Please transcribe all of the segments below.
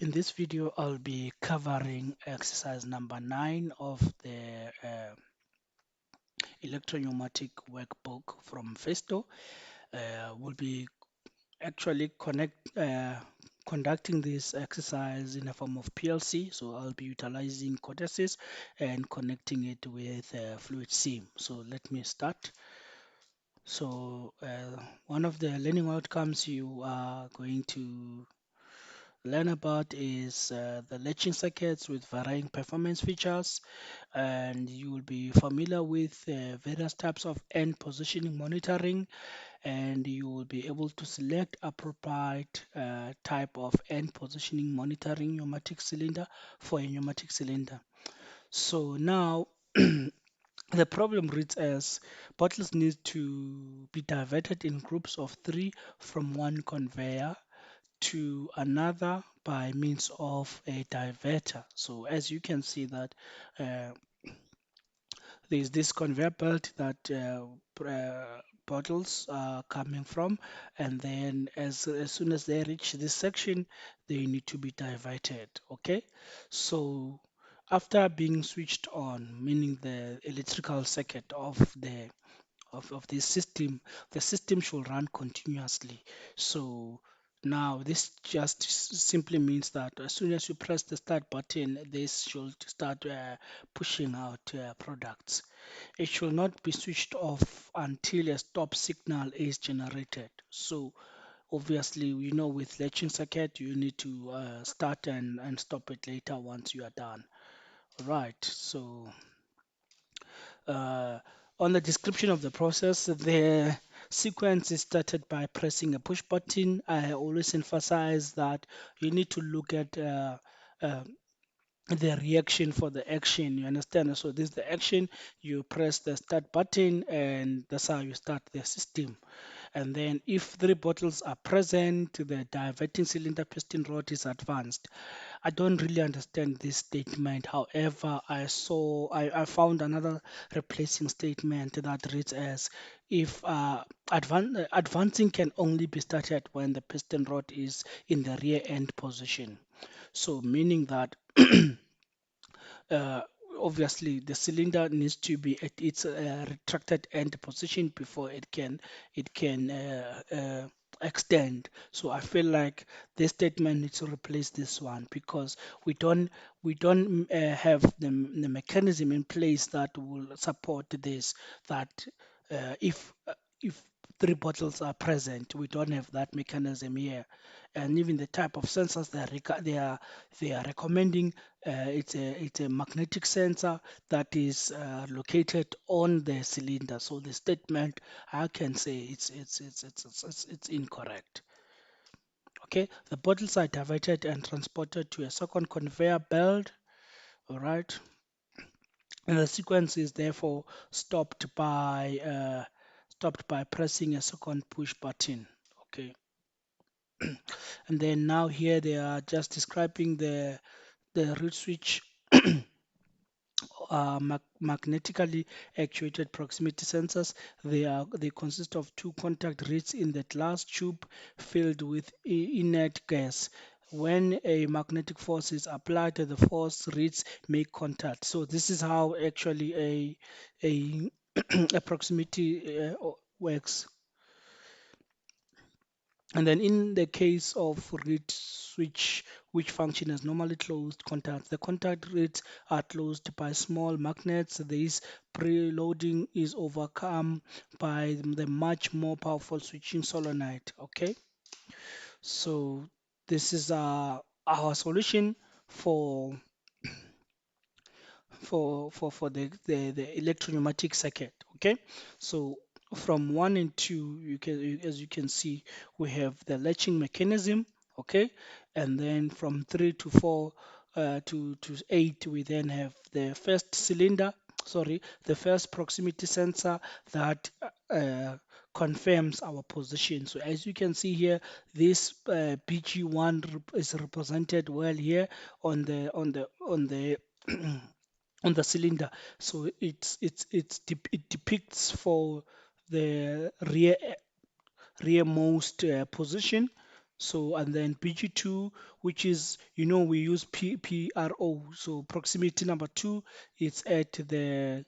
In this video, I'll be covering exercise number 9 of the electropneumatic workbook from Festo. We'll be actually conducting this exercise in a form of PLC. So I'll be utilizing Codesys and connecting it with Fluidsim. So let me start. So one of the learning outcomes you are going to learn about is the latching circuits with varying performance features, and you will be familiar with various types of end positioning monitoring, and you will be able to select appropriate type of end positioning monitoring pneumatic cylinder for a pneumatic cylinder. So now the problem reads as bottles need to be diverted in groups of 3 from one conveyor to another by means of a diverter. So as you can see that uh, there's this conveyor belt that bottles are coming from, and then as soon as they reach this section, they need to be diverted. Okay, so after being switched on, meaning the electrical circuit of this system, the system should run continuously. So now this just simply means that as soon as you press the start button, this should start pushing out products. It should not be switched off until a stop signal is generated. So obviously, with latching circuit, you need to start and stop it later once you are done. Right. So uh, on the description of the process, the sequence is started by pressing a push button. I always emphasize that you need to look at uh, the reaction for the action. You understand? So this is the action. You press the start button, and that's how you start the system. And then if 3 bottles are present, the diverting cylinder piston rod is advanced. I don't really understand this statement. However, I found another replacing statement that reads as if advancing can only be started when the piston rod is in the rear end position. So meaning that uh, obviously the cylinder needs to be at its retracted end position before it can extend. So I feel like this statement needs to replace this one because we don't have the mechanism in place that will support this, that if 3 bottles are present, we don't have that mechanism here. And even the type of sensors they are recommending, it's a magnetic sensor that is located on the cylinder. So the statement, I can say it's incorrect. Okay, the bottles are diverted and transported to a second conveyor belt. All right, and the sequence is therefore stopped by pressing a second push button. Okay, and then now here they are just describing the reed switch magnetically actuated proximity sensors. They consist of 2 contact reeds in the glass tube filled with inert gas. When a magnetic force is applied, the force reeds make contact. So this is how actually a a proximity works. And then in the case of reed switch, which function as normally closed contacts, the contact reeds are closed by small magnets. This preloading is overcome by the much more powerful switching solenoid. Okay, so this is our solution for the electropneumatic circuit. Okay, so from 1 and 2, as you can see, we have the latching mechanism. Okay, and then from 3 to 4 to 8, we then have the first cylinder, sorry, the first proximity sensor that confirms our position. So as you can see here, this BG1 is represented well here on the on the cylinder. So it depicts for the rearmost position. So, and then PG2, which is, we use PPRO. So proximity number 2, it's at the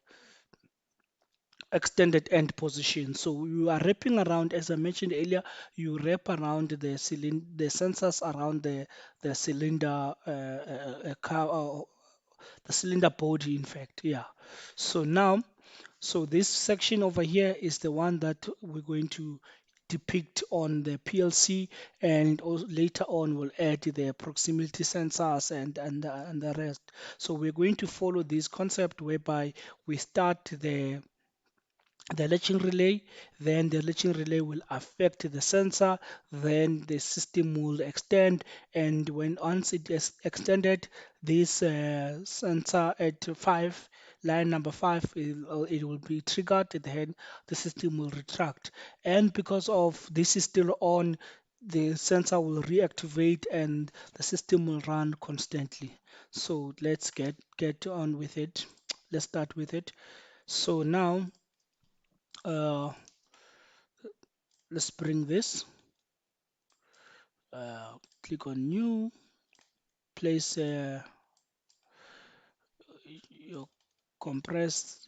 extended end position. So you are wrapping around, as I mentioned earlier, you wrap around the sensors around the cylinder, the cylinder body, in fact. Yeah. So now, so this section over here is the one that we're going to depict on the PLC, and also later on we'll add the proximity sensors and the rest. So we're going to follow this concept whereby we start the latching relay, then the latching relay will affect the sensor, then the system will extend, and when once it is extended, this sensor at 5, line number 5, it will be triggered, then the system will retract. And because of this is still on, the sensor will reactivate and the system will run constantly. So let's get on with it. Let's start with it. So now, uh, let's bring this, click on new, place your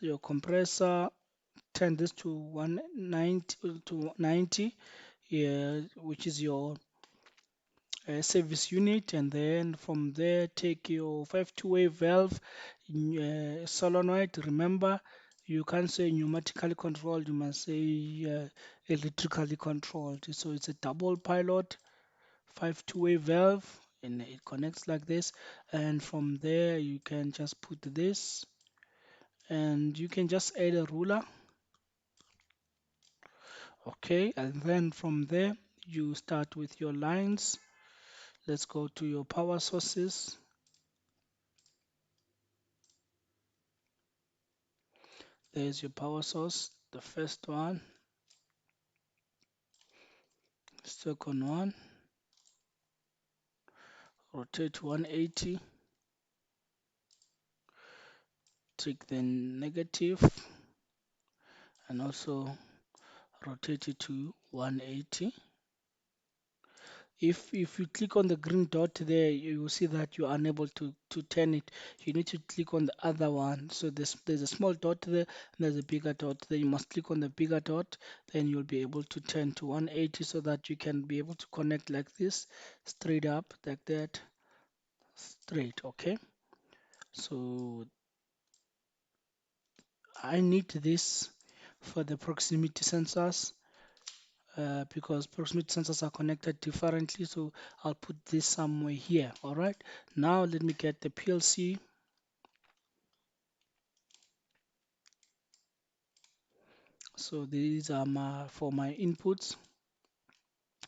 your compressor, turn this to 190 to 90, yeah, which is your service unit, and then from there take your 5-way valve, solenoid. Remember, you can't say pneumatically controlled, you must say electrically controlled. So it's a double pilot 5-way valve, and it connects like this, and from there you can just put this, and you can just add a ruler. Okay, and then from there you start with your lines. Let's go to your power sources. There's your power source, the first one, second one, rotate 180, take the negative and also rotate it to 180. If you click on the green dot there, you will see that you are unable to turn it. You need to click on the other one. So there's a small dot there, and there's a bigger dot there. You must click on the bigger dot, then you'll be able to turn to 180 so that you can be able to connect like this, straight up like that, straight. Okay. So I need this for the proximity sensors. Because proximity sensors are connected differently, so I'll put this somewhere here. All right, now let me get the PLC. So these are for my inputs.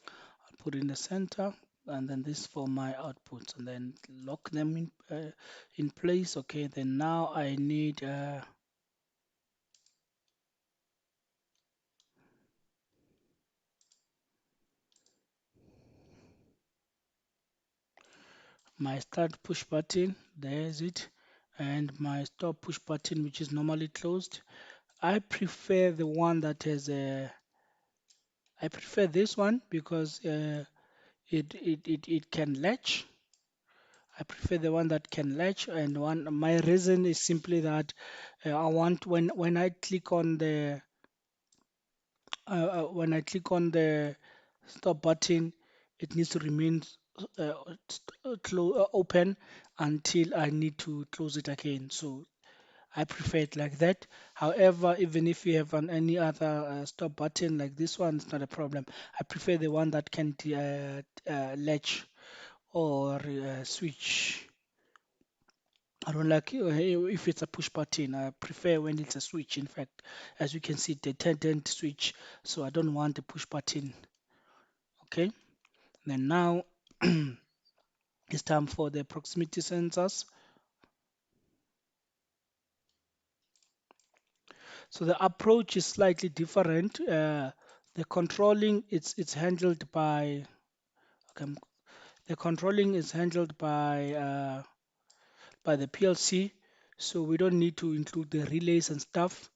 I'll put in the center, and then this for my outputs, and then lock them in place. Okay, then now I need my start push button. There's it, and my stop push button, which is normally closed. I prefer the one that has a I prefer this one because it can latch. I prefer the one that can latch, and my reason is simply that I want when I click on the stop button, it needs to remain open until I need to close it again. So I prefer it like that. However, even if you have any other stop button like this one, it's not a problem. I prefer the one that can latch or switch. I don't like if it's a push button. I prefer when it's a switch. In fact, as you can see, the tendent switch. So I don't want a push button. Okay. Then now it's time for the proximity sensors. So the approach is slightly different. The controlling it's handled by okay, the controlling is handled by the PLC. So we don't need to include the relays and stuff.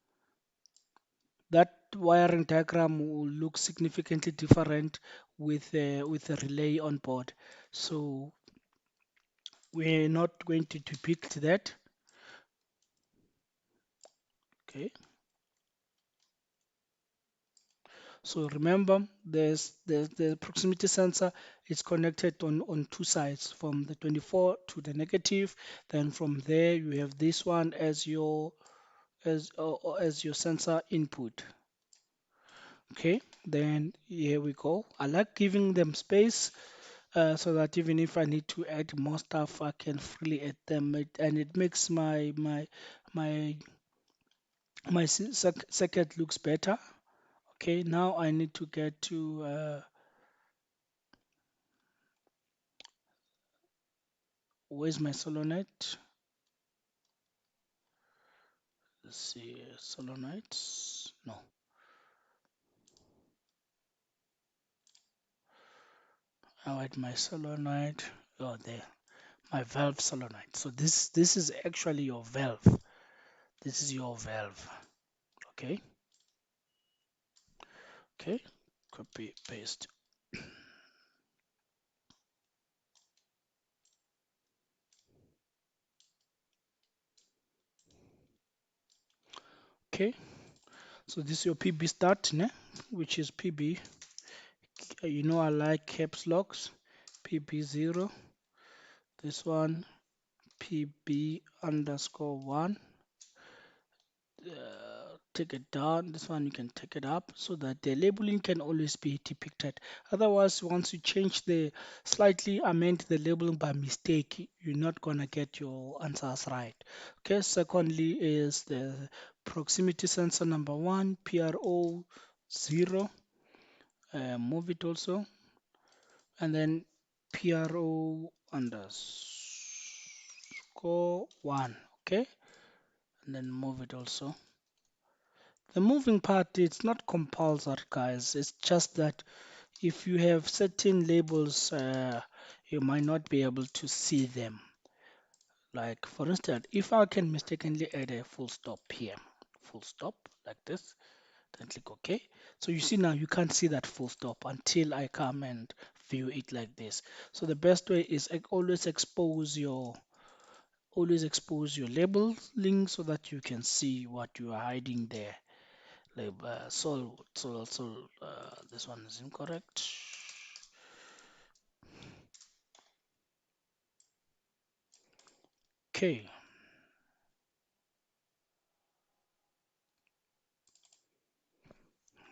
That wiring diagram will look significantly different with a relay on board. So we're not going to depict that. Okay. So remember, the proximity sensor is connected on two sides, from the 24 to the negative. Then from there you have this one as your as your sensor input. Okay, then here we go. I like giving them space so that even if I need to add more stuff, I can freely add them, and it makes my circuit looks better. Okay, now I need to get to where's my solenoid? Let's see, solenoids. No, I had my solenoid. Oh, there, my valve solenoid. So this is actually your valve. This is your valve. Okay, okay, copy paste. Okay, so this is your PB start, ne? Which is PB. You know I like caps locks. PB0. This one PB underscore 1. Take it down. This one you can take it up so that the labeling can always be depicted. Otherwise, once you change the slightly amend the labeling by mistake, you're not gonna get your answers right. Okay, secondly is the proximity sensor number 1, PRO 0. Move it also, and then PRO underscore 1. Okay, and then move it also. The moving part, it's not compulsory, guys. It's just that if you have certain labels, you might not be able to see them. Like, for instance, if I can mistakenly add a full stop here, full stop like this, then click OK. So you see now you can't see that full stop until I come and view it like this. So the best way is always expose your labeling so that you can see what you are hiding there. This one is incorrect. Okay,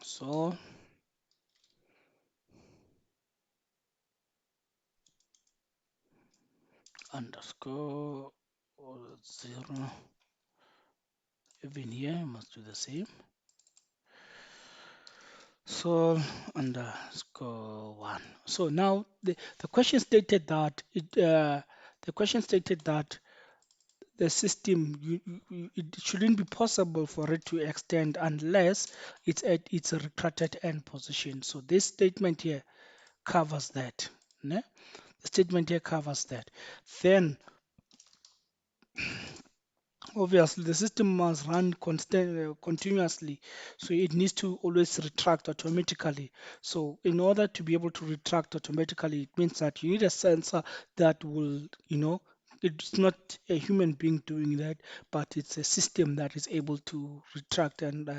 so underscore 0, even here I must do the same. So underscore 1. So now the question stated that the system it shouldn't be possible for it to extend unless it's at its retracted end position. So this statement here covers that. Ne? The statement here covers that. Then obviously the system must run continuously, so it needs to always retract automatically. So in order to be able to retract automatically, it means that you need a sensor that will, it's not a human being doing that, but it's a system that is able to retract and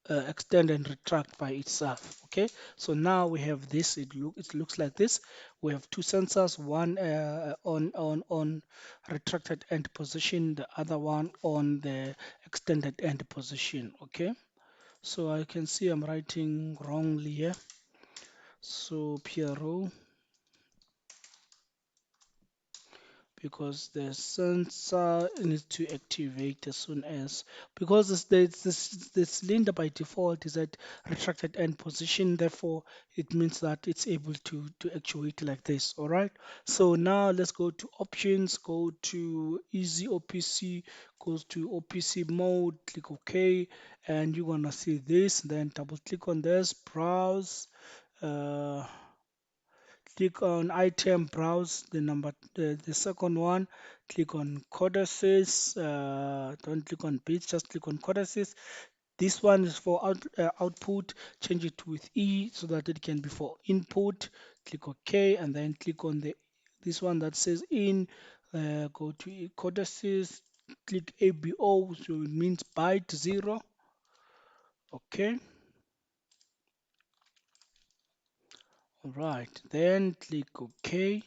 extend and retract by itself. Okay, so now we have this. It looks like this. We have two sensors, one on retracted end position, the other one on the extended end position. Okay, so I can see I'm writing wrongly here. So PRO, because the sensor needs to activate as soon as, because the cylinder by default is at retracted end position, therefore it means that it's able to actuate like this. All right, so now let's go to options, go to EzOPC, goes to OPC mode, click OK, and you're gonna see this. Then double click on this, browse, uh, click on item, browse the second one, click on Codesys, don't click on bits, just click on Codesys. This one is for output. Change it with E so that it can be for input. Click OK, and then click on this one that says in. Go to Codesys, click ABO, so it means byte 0. Okay, all right. Then click OK.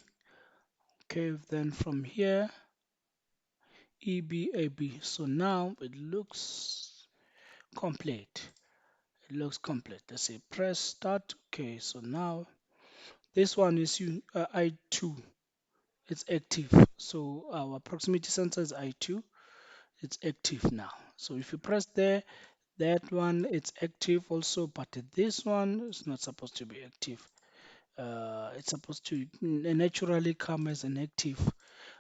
Okay, then from here EBAB. So now it looks complete. It looks complete. Let's say press start. Okay, so now this one is I2. It's active. So our proximity sensor is I2. It's active now. So if you press there, that one it's active also, but this one is not supposed to be active. It's supposed to naturally come as an active.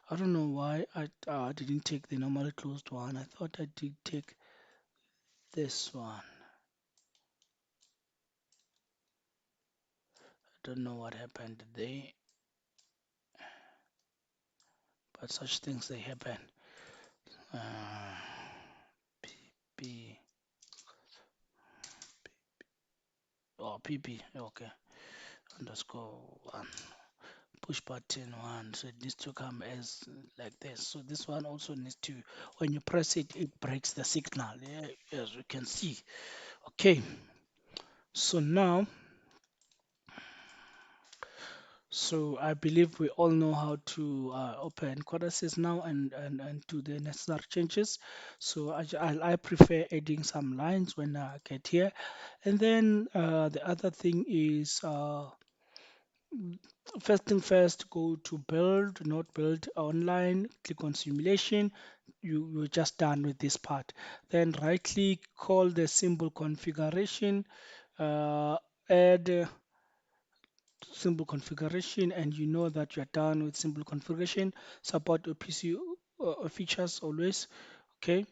I don't know why I didn't take the normally closed one. I thought I did take this one. I don't know what happened there, but such things they happen. Uh, PP or PP, okay, underscore one, push button one. So it needs to come as like this. So this one also needs to, when you press it, it breaks the signal. Yeah, as you can see. Okay, so now, so I believe we all know how to open Codesys now and do the necessary changes. So I prefer adding some lines when I get here. And then the other thing is first thing first, go to build, not build online, click on simulation. You're just done with this part. Then right click, call the symbol configuration, add symbol configuration, and you know that you're done with symbol configuration. Support OPC features always. Okay,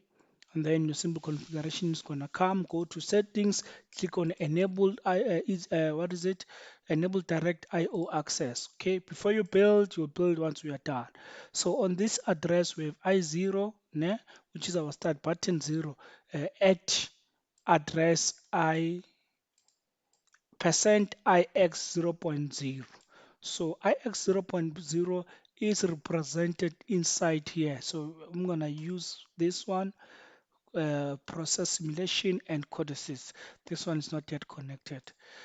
and then your symbol configuration is gonna come. Go to settings, click on enable what is it, enable direct IO access. Okay, before you build, you'll build once we are done. So on this address we have I0 ne, which is our start button 0, at address I percent ix 0.0. So ix 0.0 is represented inside here, so I'm gonna use this one, process simulation and codices. This one is not yet connected.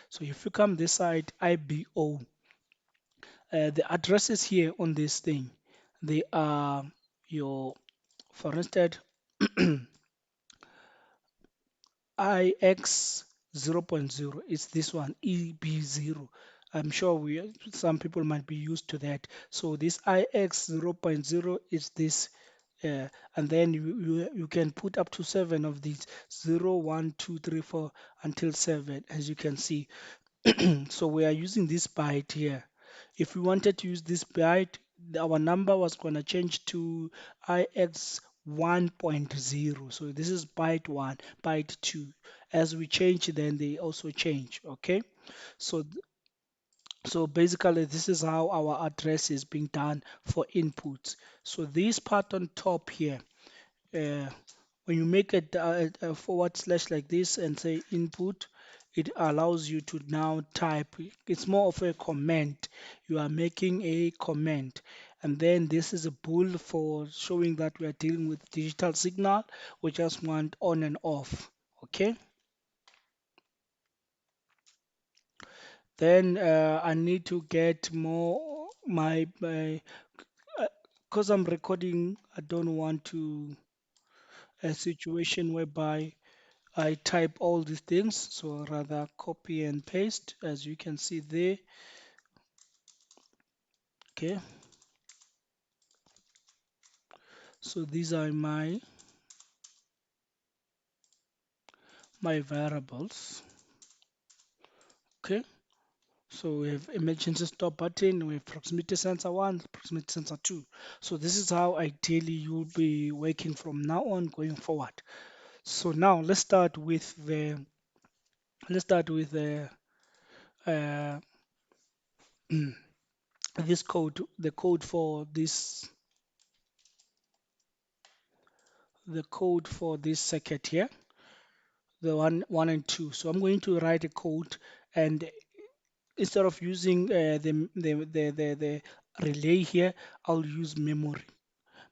So if you come this side, IBO, the addresses here on this thing, they are your, for instance, IX 0.0 is this one, EB0. I'm sure some people might be used to that. So this IX 0.0 is this, and then you can put up to 7 of these, 0, 1, 2, 3, 4 until 7, as you can see. So we are using this byte here. If we wanted to use this byte, our number was going to change to IX 1.0. So this is byte 1, byte 2. As we change, then they also change. Okay. So so basically, this is how our address is being done for inputs. So this part on top here, uh, when you make a forward slash like this and say input, it allows you to now type. It's more of a comment. You are making a comment. And then this is a bool for showing that we are dealing with digital signal. We just want on and off. Okay. Then I need to get more my because I'm recording. I don't want to a situation whereby I type all these things, so rather copy and paste, as you can see there. Okay, so these are my variables. Okay, so we have emergency stop button, we have proximity sensor 1, proximity sensor 2. So this is how ideally you'll be working from now on going forward. So now let's start with the uh, this code, the code for this circuit here, the one and two. So I'm going to write a code, and instead of using the relay here, I'll use memory,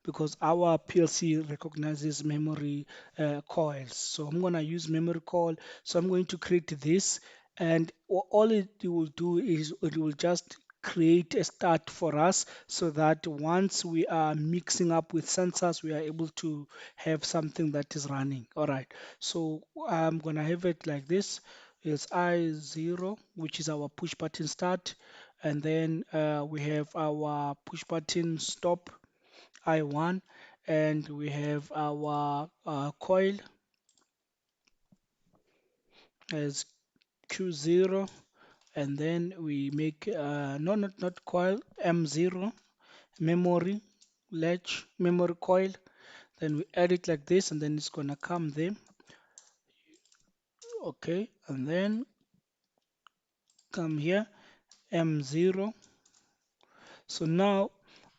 because our PLC recognizes memory coils. So I'm going to use memory coil. So I'm going to create this, and all it will do is it will just create a start for us, so that once we are mixing up with sensors, we are able to have something that is running. All right. So I'm going to have it like this. It's I0, which is our push button start, and then we have our push button stop, I1, and we have our coil as Q0, and then we make no, not coil, M0, memory latch, memory coil. Then we add it like this, and then it's gonna come there. Okay, and then come here, M0. So now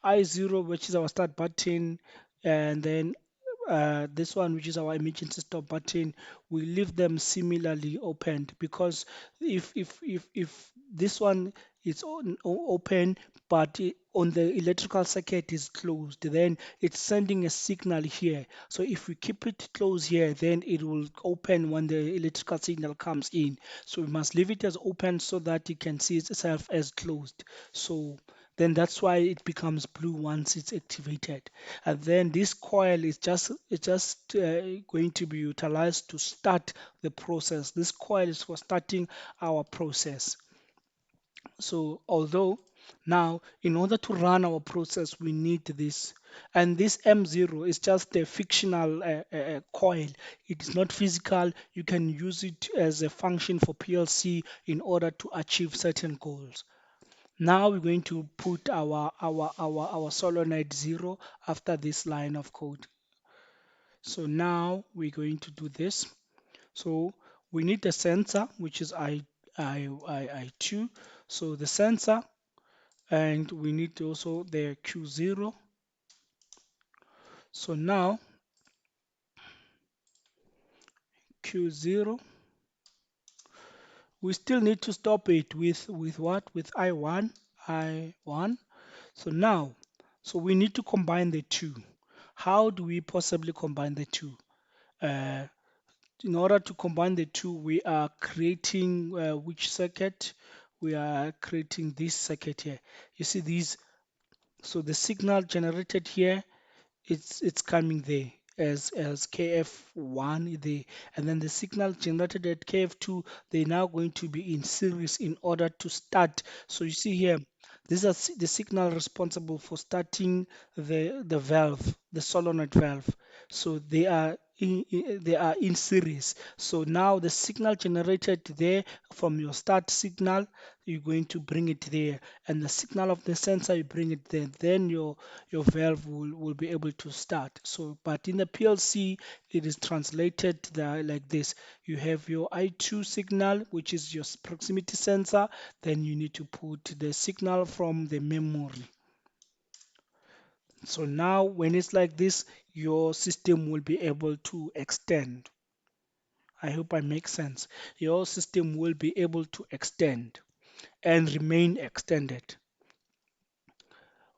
I0, which is our start button, and then this one, which is our emergency stop button, we leave them similarly opened, because if this one is open, but on the electrical circuit is closed, then it's sending a signal here. So if we keep it closed here, then it will open when the electrical signal comes in. So we must leave it as open so that it can see itself as closed. So then that's why it becomes blue once it's activated. And then this coil is just going to be utilized to start the process. This coil is for starting our process. So although now, in order to run our process, we need this. And this M0 is just a fictional coil. It is not physical. You can use it as a function for PLC in order to achieve certain goals. Now we're going to put our solenoid 0 after this line of code. So now we're going to do this. So we need the sensor, which is I2. So the sensor, and we need also the Q0. So now Q0, we still need to stop it with what? With I1, I1. So now, so we need to combine the two. How do we possibly combine the two? Uh, in order to combine the two, we are creating which circuit? We are creating this circuit here. You see these? So the signal generated here, it's coming there as KF1 there, and then the signal generated at KF2, they're now going to be in series in order to start. So you see here, these are the signal responsible for starting the valve, the solenoid valve. So they are in series. So now the signal generated there from your start signal, you're going to bring it there, and the signal of the sensor, you bring it there. Then your valve will be able to start. So but in the PLC, it is translated there like this. You have your I2 signal, which is your proximity sensor. Then you need to put the signal from the memory. So now when it's like this, your system will be able to extend. I hope I make sense. Your system will be able to extend and remain extended.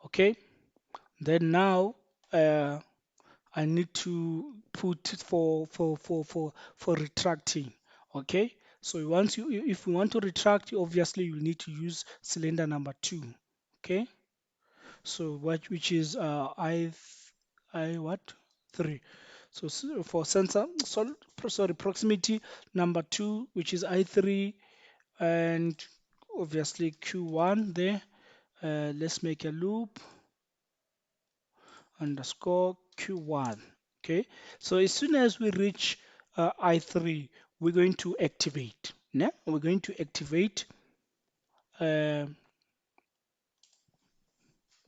Okay, then now I need to put for retracting. Okay, so once if you want to retract, obviously you need to use cylinder number 2. Okay, so which is I what 3. So for sensor, sorry, proximity number 2, which is I3, and obviously Q1 there. Let's make a loop underscore Q1. Okay, so as soon as we reach I3, we're going to activate. Yeah? We're going to activate, uh,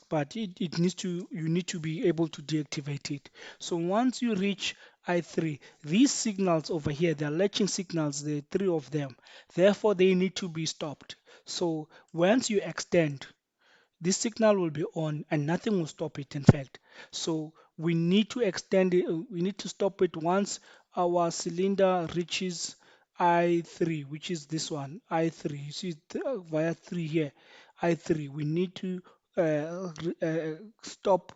but it needs to, you need to be able to deactivate it. So once you reach I3, these signals over here, they're latching signals, there are 3 of them. Therefore, they need to be stopped. So once you extend, this signal will be on and nothing will stop it, in fact. So we need to extend it, we need to stop it once our cylinder reaches I3, which is this one, I3. You see via 3 here, I3. We need to stop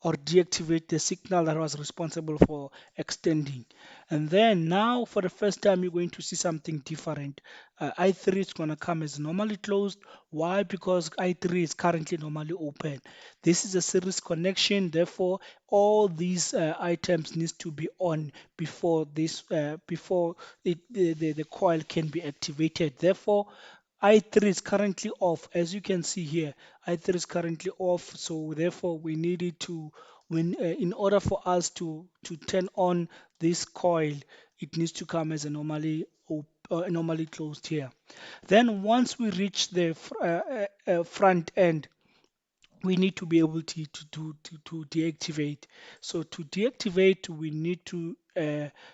or deactivate the signal that was responsible for extending. And then now for the first time, you're going to see something different. I3 is going to come as normally closed. Why? Because I3 is currently normally open. This is a series connection. Therefore, all these items needs to be on before the coil can be activated. Therefore, I3 is currently off. As you can see here, I3 is currently off. So therefore, we needed to, in order for us to turn on this coil, it needs to come as a normally closed here. Then once we reach the front end, we need to be able to deactivate. So to deactivate, we need to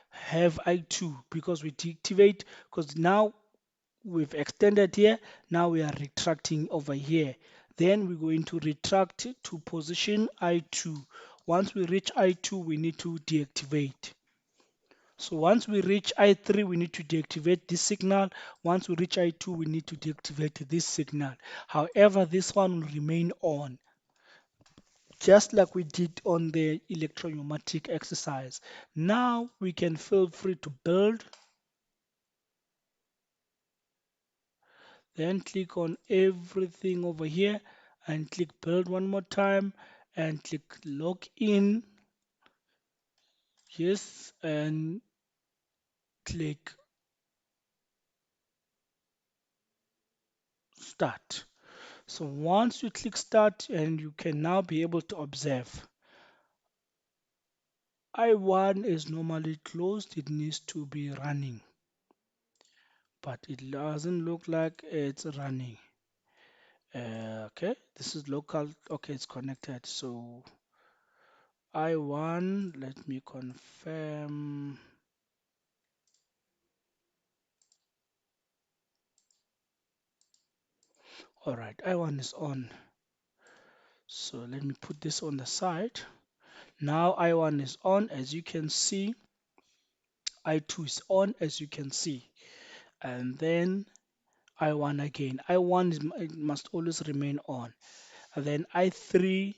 have I2 because we deactivate, because now we've extended here, now we are retracting over here. Then we're going to retract to position I2. Once we reach I2, we need to deactivate. So once we reach I3, we need to deactivate this signal. Once we reach I2, we need to deactivate this signal. However, this one will remain on, just like we did on the electropneumatic exercise. Now we can feel free to build. Then click on everything over here and click build one more time and click log in. Yes, and click start. So once you click start, and you can now be able to observe I1 is normally closed, it needs to be running, but it doesn't look like it's running. Okay, this is local. Okay, it's connected. So I1, let me confirm. All right, I1 is on. So let me put this on the side. Now I1 is on, as you can see. I2 is on, as you can see. And then I1 again. I1 it must always remain on. And then I3,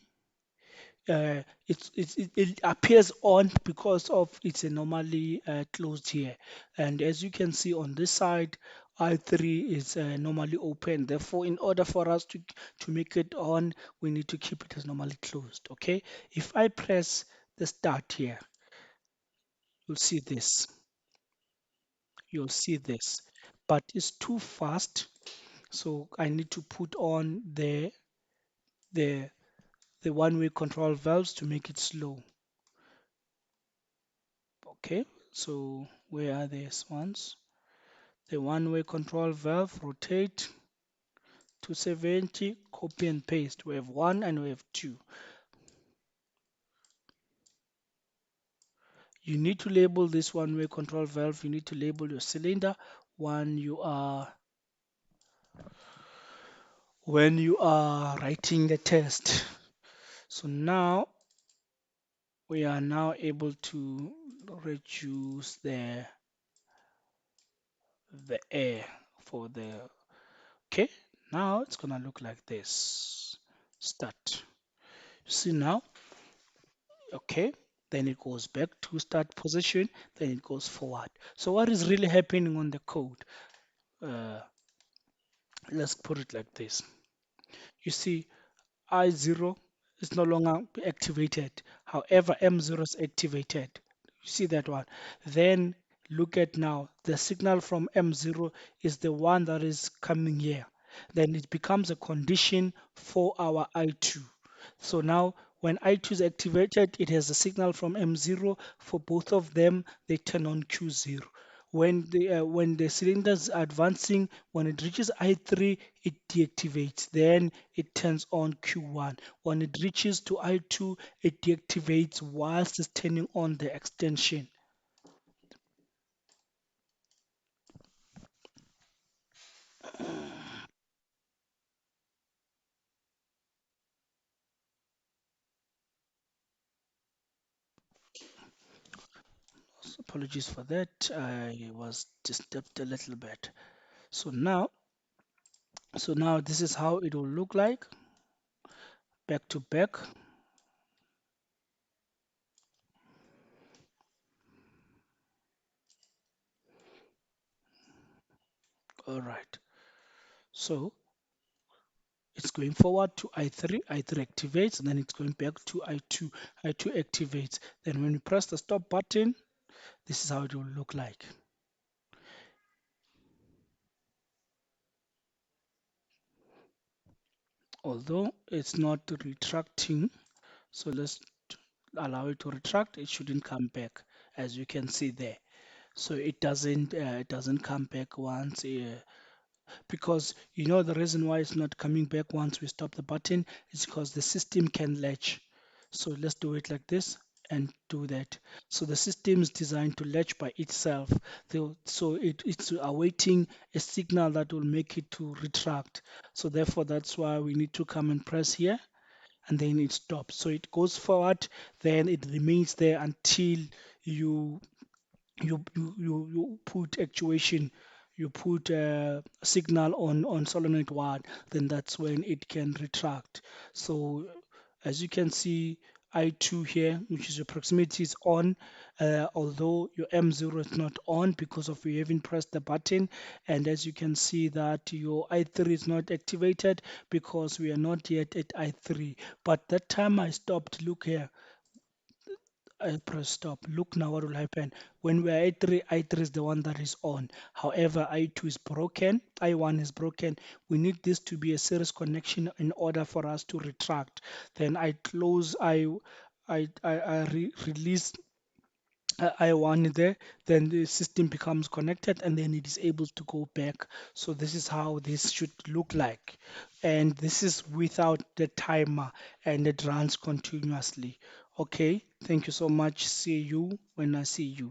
it appears on because of it's a normally closed here. And as you can see on this side, I3 is normally open. Therefore, in order for us to make it on, we need to keep it as normally closed. Okay, if I press the start here, you'll see this. You'll see this, but it's too fast. So I need to put on the the one-way control valves to make it slow. Okay, so where are these ones? The one-way control valve, rotate to 70, copy and paste. We have one and we have two. You need to label this one-way control valve. You need to label your cylinder when you are writing the test. So now we are now able to reduce the air for the, okay, now it's gonna look like this. Start. You see now, okay, then it goes back to start position, then it goes forward. So what is really happening on the code? uh, let's put it like this. You see I0 is no longer activated. However, M0 is activated. You see that one. Then look at now, the signal from M0 is the one that is coming here. Then it becomes a condition for our I2. So now when I2 is activated, it has a signal from M0. For both of them, they turn on Q0. When the cylinder is advancing, when it reaches I3, it deactivates. Then it turns on Q1. When it reaches to I2, it deactivates whilst it's turning on the extension. apologies for that. I was disturbed a little bit. So now, so now this is how it will look like back to back. All right. So it's going forward to I3, I3 activates, and then it's going back to I2, I2 activates. Then when we press the stop button, this is how it will look like. Although it's not retracting, so let's allow it to retract. It shouldn't come back, as you can see there. So it doesn't come back once, because you know the reason why it's not coming back once we stop the button is because the system can latch. So let's do it like this and do that. So the system is designed to latch by itself. So it's awaiting a signal that will make it to retract. So therefore that's why we need to come and press here, and then it stops. So it goes forward, then it remains there until you you put actuation, you put a signal on solenoid 1, then that's when it can retract. So as you can see, I2 here, which is your proximity, is on, although your M0 is not on because of you haven't pressed the button. And as you can see that your I3 is not activated because we are not yet at I3. But that time I stopped, look here, I press stop. Look now what will happen. When we are I3, I3 is the one that is on. However, I2 is broken, I1 is broken. We need this to be a series connection in order for us to retract. Then I close, release I1 there, then the system becomes connected and then it is able to go back. So this is how this should look like. And this is without the timer, and it runs continuously. Okay, thank you so much. See you when I see you.